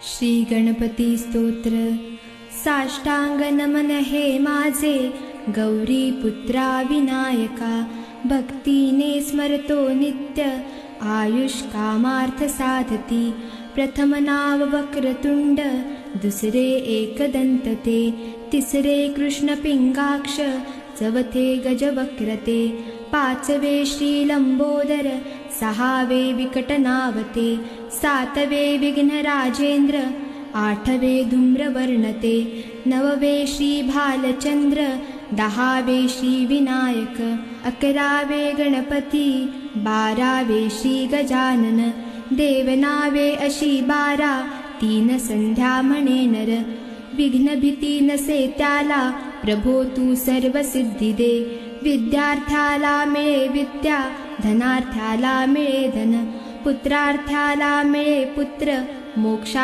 श्री गणपती स्तोत्र। साष्टांग नमन हे माझे गौरी पुत्रा विनायका, भक्तीने स्मरतो नित्य आयुष कामार्थ साधती। प्रथम नाव वक्रतुंड, दुसरे एकदंतते, तिसरे कृष्ण पिंगाक्ष, चवथे गजवक्रते, पाचवे श्री लंबोदर, सहावे विकटनावते, सातवे विघ्न राजेंद्र, आठवे धूम्रवर्णते, नववे श्री भालचंद्र, दहावे श्री विनायक, अकरावे गणपती, बारावे श्री गजानन, देवनावे अशी बारा, तीन संध्या म्हणे नर। विघ्न भीती नसे त्याला, प्रभो तू सर्व सिद्धी दे। विद्यार्थ्याला मिळे विद्या, धनार्थ्याला मिळे धन, पुत्रार्थ्याला मिळे पुत्र, मोक्षा